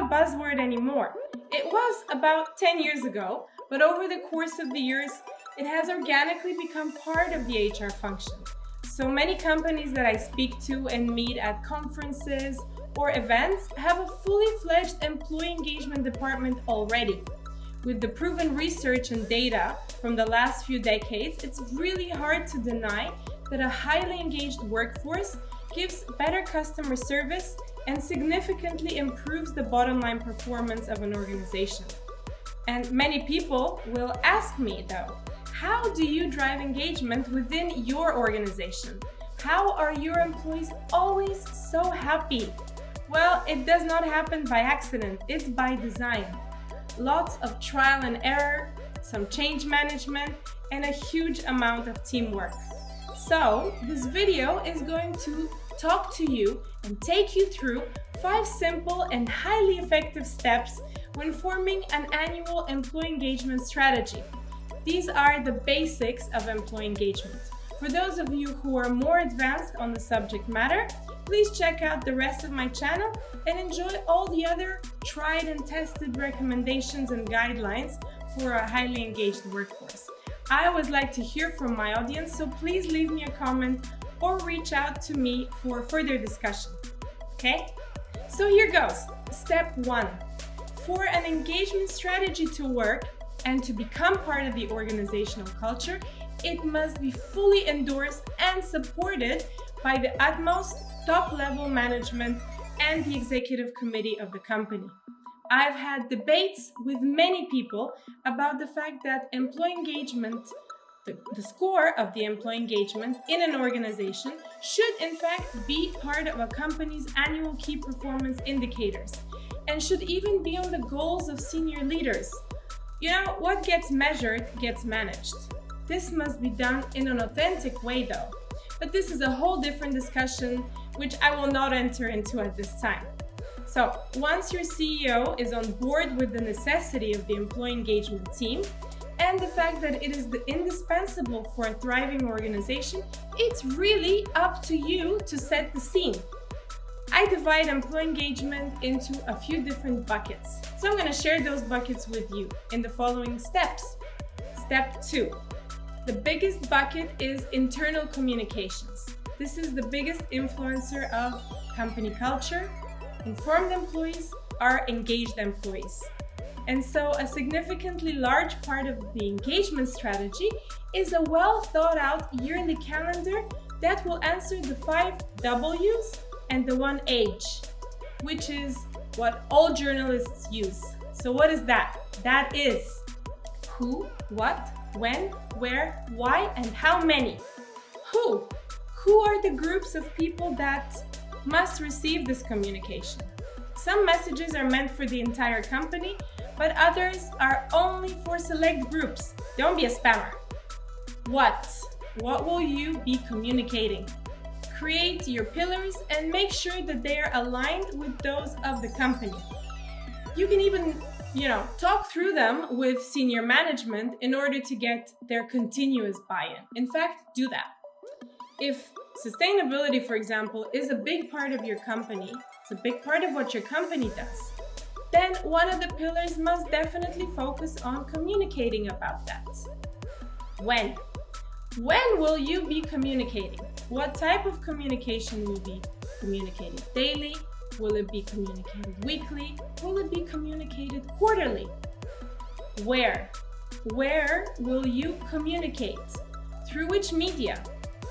a buzzword anymore. It was about 10 years ago, but over the course of the years, it has organically become part of the HR function. So many companies that I speak to and meet at conferences or events have a fully fledged employee engagement department already. With the proven research and data from the last few decades, it's really hard to deny that a highly engaged workforce gives better customer service and significantly improves the bottom line performance of an organization. And many people will ask me though, how do you drive engagement within your organization? How are your employees always so happy? Well, it does not happen by accident, it's by design. Lots of trial and error, some change management, and a huge amount of teamwork. So, this video is going to talk to you and take you through 5 simple and highly effective steps when forming an annual employee engagement strategy. These are the basics of employee engagement. For those of you who are more advanced on the subject matter, please check out the rest of my channel and enjoy all the other tried and tested recommendations and guidelines for a highly engaged workforce. I always like to hear from my audience, so please leave me a comment or reach out to me for further discussion. Okay? So here goes. Step 1. For an engagement strategy to work and to become part of the organizational culture, it must be fully endorsed and supported by the utmost top-level management and the executive committee of the company. I've had debates with many people about the fact that employee engagement, the score of the employee engagement in an organization should in fact be part of a company's annual key performance indicators and should even be on the goals of senior leaders. You know, what gets measured gets managed. This must be done in an authentic way though. But this is a whole different discussion which I will not enter into at this time. So, once your CEO is on board with the necessity of the employee engagement team and the fact that it is indispensable for a thriving organization, it's really up to you to set the scene. I divide employee engagement into a few different buckets. So I'm going to share those buckets with you in the following steps. Step 2. The biggest bucket is internal communications. This is the biggest influencer of company culture. Informed employees are engaged employees. And so a significantly large part of the engagement strategy is a well thought out yearly calendar that will answer the 5 W's and the 1 H, which is what all journalists use. So what is that? That is who, what, when, where, why, and how many. Who? Who are the groups of people that must receive this communication? Some messages are meant for the entire company, but others are only for select groups. Don't be a spammer. What? What will you be communicating? Create your pillars and make sure that they are aligned with those of the company. You can even, talk through them with senior management in order to get their continuous buy-in. In fact, do that. If sustainability, for example, is a big part of your company, it's a big part of what your company does, then one of the pillars must definitely focus on communicating about that. When? When will you be communicating? What type of communication will be communicated daily? Will it be communicated weekly? Will it be communicated quarterly? Where? Where will you communicate? Through which media?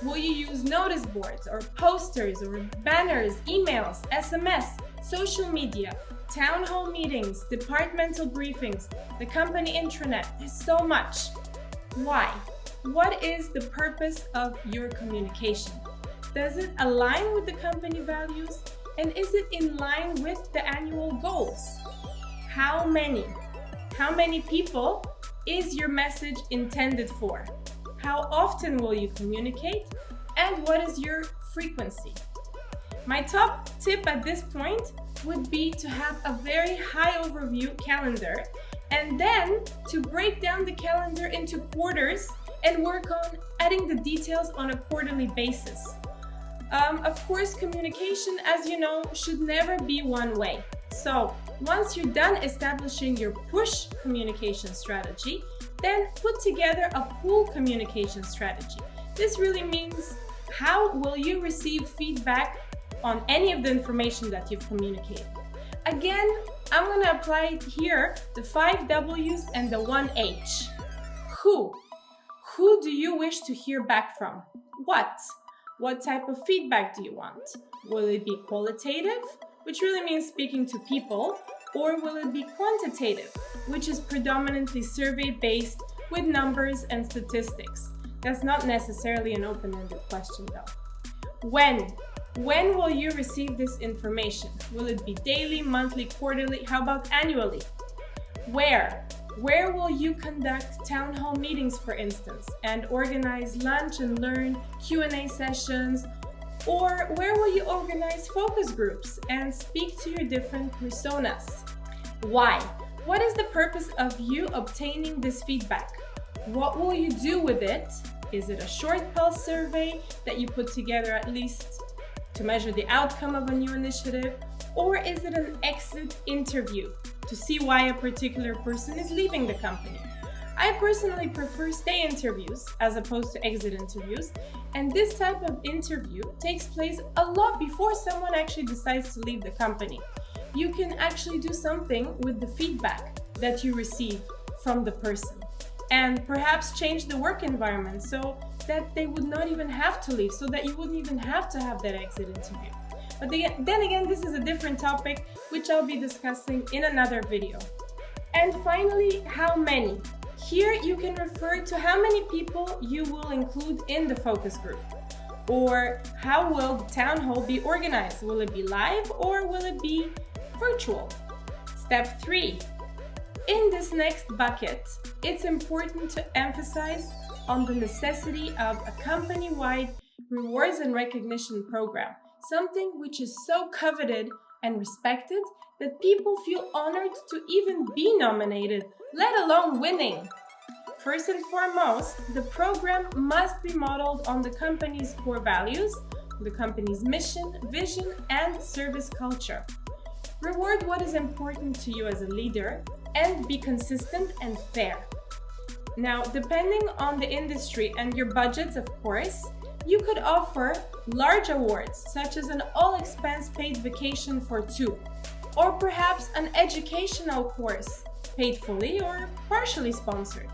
Will you use notice boards or posters or banners, emails, SMS, social media, town hall meetings, departmental briefings, the company intranet? There's so much. Why? What is the purpose of your communication? Does it align with the company values? And is it in line with the annual goals? How many? How many people is your message intended for? How often will you communicate? And what is your frequency? My top tip at this point would be to have a very high overview calendar and then to break down the calendar into quarters and work on adding the details on a quarterly basis. Of course, communication, as you know, should never be one way. So Once you're done establishing your push communication strategy, then put together a pull communication strategy. This really means how will you receive feedback on any of the information that you've communicated. Again, I'm going to apply here the 5 W's and the 1 H. Who? Who do you wish to hear back from? What? What type of feedback do you want? Will it be qualitative, which really means speaking to people, or will it be quantitative, which is predominantly survey-based with numbers and statistics? That's not necessarily an open-ended question though. When? When will you receive this information? Will it be daily, monthly, quarterly? How about annually? Where? Where will you conduct town hall meetings, for instance, and organize lunch and learn Q&A sessions? Or where will you organize focus groups and speak to your different personas? Why? What is the purpose of you obtaining this feedback? What will you do with it? Is it a short pulse survey that you put together at least to measure the outcome of a new initiative? Or is it an exit interview to see why a particular person is leaving the company? I personally prefer stay interviews as opposed to exit interviews, and this type of interview takes place a lot before someone actually decides to leave the company. You can actually do something with the feedback that you receive from the person and perhaps change the work environment so that they would not even have to leave, so that you wouldn't even have to have that exit interview. But then again, this is a different topic which I'll be discussing in another video. And finally, how many? Here you can refer to how many people you will include in the focus group. Or how will the town hall be organized? Will it be live or will it be virtual? Step 3. In this next bucket, it's important to emphasize on the necessity of a company-wide rewards and recognition program, something which is so coveted and respected that people feel honored to even be nominated, let alone winning. First and foremost, the program must be modeled on the company's core values, the company's mission, vision, and service culture. Reward what is important to you as a leader and be consistent and fair. Now, depending on the industry and your budgets, of course, you could offer large awards, such as an all-expense paid vacation for 2, or perhaps an educational course, paid fully or partially sponsored.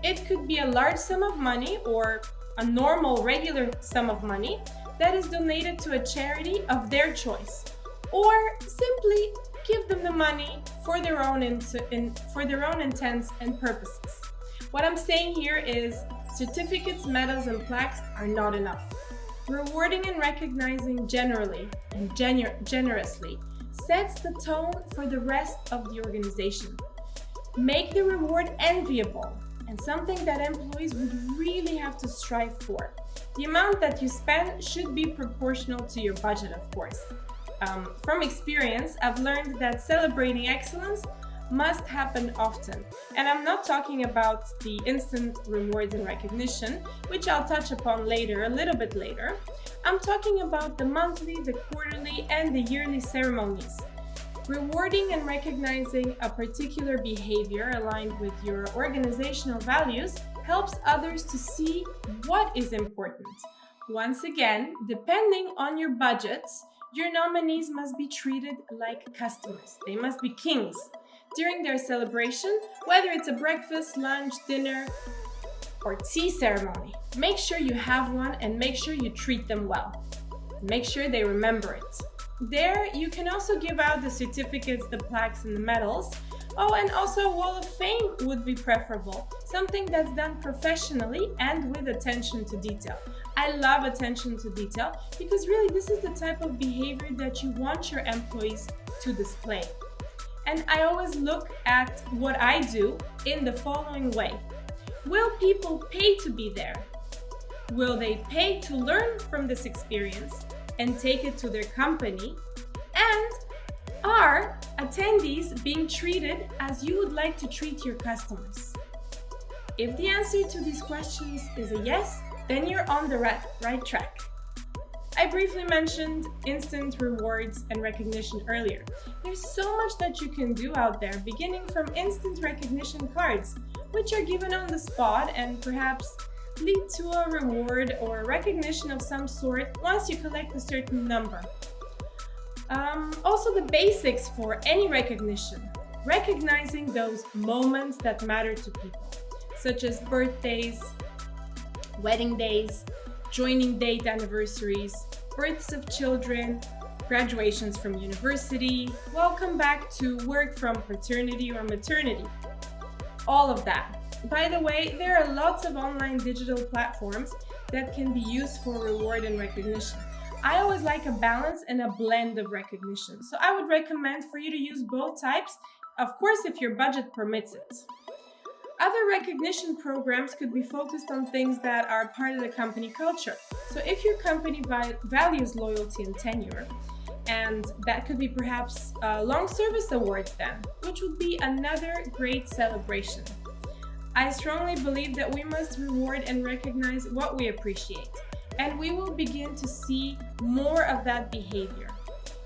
It could be a large sum of money or a normal, regular sum of money that is donated to a charity of their choice, or simply give them the money for their own intents and purposes. What I'm saying here is certificates, medals, and plaques are not enough. Rewarding and recognizing generally and generously sets the tone for the rest of the organization. Make the reward enviable and something that employees would really have to strive for. The amount that you spend should be proportional to your budget, of course. From experience, I've learned that celebrating excellence must happen often. And I'm not talking about the instant rewards and recognition, which I'll touch upon later, a little bit later. I'm talking about the monthly, the quarterly, and the yearly ceremonies. Rewarding and recognizing a particular behavior aligned with your organizational values helps others to see what is important. Once again, depending on your budgets, your nominees must be treated like customers. They must be kings during their celebration, whether it's a breakfast, lunch, dinner, or tea ceremony. Make sure you have one and make sure you treat them well. Make sure they remember it. There, you can also give out the certificates, the plaques, and the medals. Oh, and also a wall of fame would be preferable. Something that's done professionally and with attention to detail. I love attention to detail because really this is the type of behavior that you want your employees to display. And I always look at what I do in the following way. Will people pay to be there? Will they pay to learn from this experience and take it to their company? And are attendees being treated as you would like to treat your customers? If the answer to these questions is a yes, then you're on the right track. I briefly mentioned instant rewards and recognition earlier. There's so much that you can do out there, beginning from instant recognition cards, which are given on the spot and perhaps lead to a reward or recognition of some sort once you collect a certain number. Also the basics for any recognition, recognizing those moments that matter to people, such as birthdays, wedding days, joining date anniversaries, births of children, graduations from university, welcome back to work from paternity or maternity. All of that. By the way, there are lots of online digital platforms that can be used for reward and recognition. I always like a balance and a blend of recognition, so I would recommend for you to use both types, of course if your budget permits it. Other recognition programs could be focused on things that are part of the company culture. So if your company values loyalty and tenure, and that could be perhaps long service awards then, which would be another great celebration. I strongly believe that we must reward and recognize what we appreciate, and we will begin to see more of that behavior.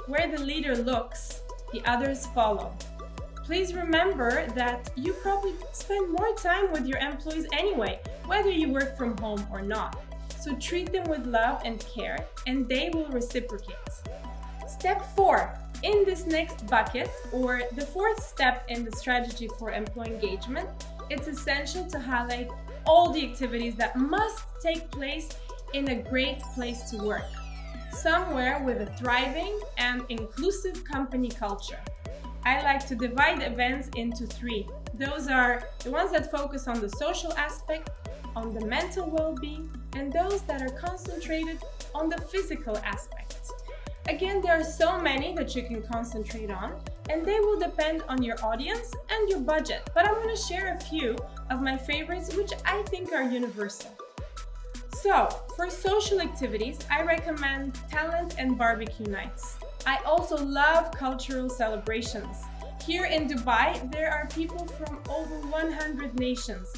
Where the leader looks, the others follow. Please remember that you probably spend more time with your employees anyway, whether you work from home or not. So treat them with love and care, and they will reciprocate. Step 4. In this next bucket, or the fourth step in the strategy for employee engagement, it's essential to highlight all the activities that must take place in a great place to work, somewhere with a thriving and inclusive company culture. I like to divide events into 3. Those are the ones that focus on the social aspect, on the mental well-being, and those that are concentrated on the physical aspect. Again, there are so many that you can concentrate on, and they will depend on your audience and your budget. But I'm going to share a few of my favorites, which I think are universal. So, for social activities, I recommend talent and barbecue nights. I also love cultural celebrations. Here in Dubai, there are people from over 100 nations.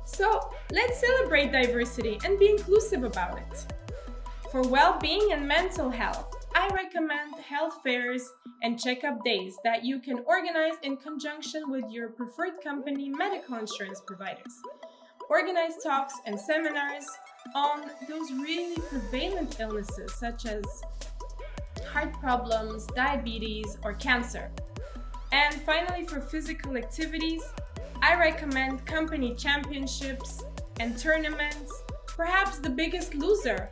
So, let's celebrate diversity and be inclusive about it. For well-being and mental health, I recommend health fairs and checkup days that you can organize in conjunction with your preferred company medical insurance providers. Organize talks and seminars on those really prevalent illnesses such as heart problems, diabetes, or cancer. And finally, for physical activities, I recommend company championships and tournaments, perhaps the Biggest Loser,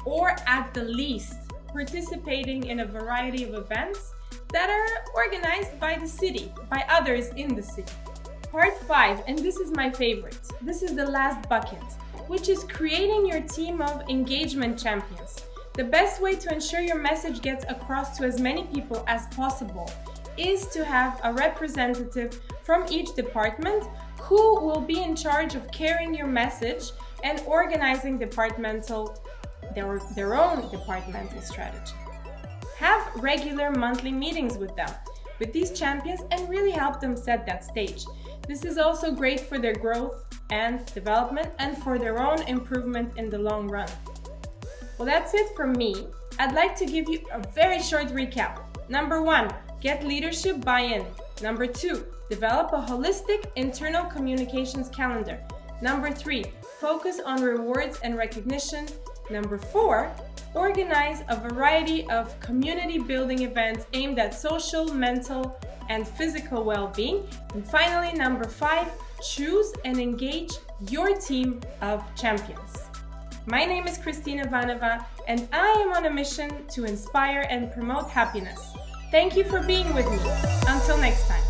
or at the least, participating in a variety of events that are organized by the city, by others in the city. Part 5, and this is my favorite. This is the last bucket, which is creating your team of engagement champions. The best way to ensure your message gets across to as many people as possible is to have a representative from each department who will be in charge of carrying your message and organizing their own departmental strategy. Have regular monthly meetings with them, with these champions, and really help them set that stage. This is also great for their growth and development and for their own improvement in the long run. Well, that's it from me. I'd like to give you a very short recap. Number 1, get leadership buy-in. Number 2, develop a holistic internal communications calendar. Number 3, focus on rewards and recognition. Number 4, organize a variety of community building events aimed at social, mental, and physical well-being. And finally, number 5, choose and engage your team of champions. My name is Kristina Vanova, and I am on a mission to inspire and promote happiness. Thank you for being with me. Until next time.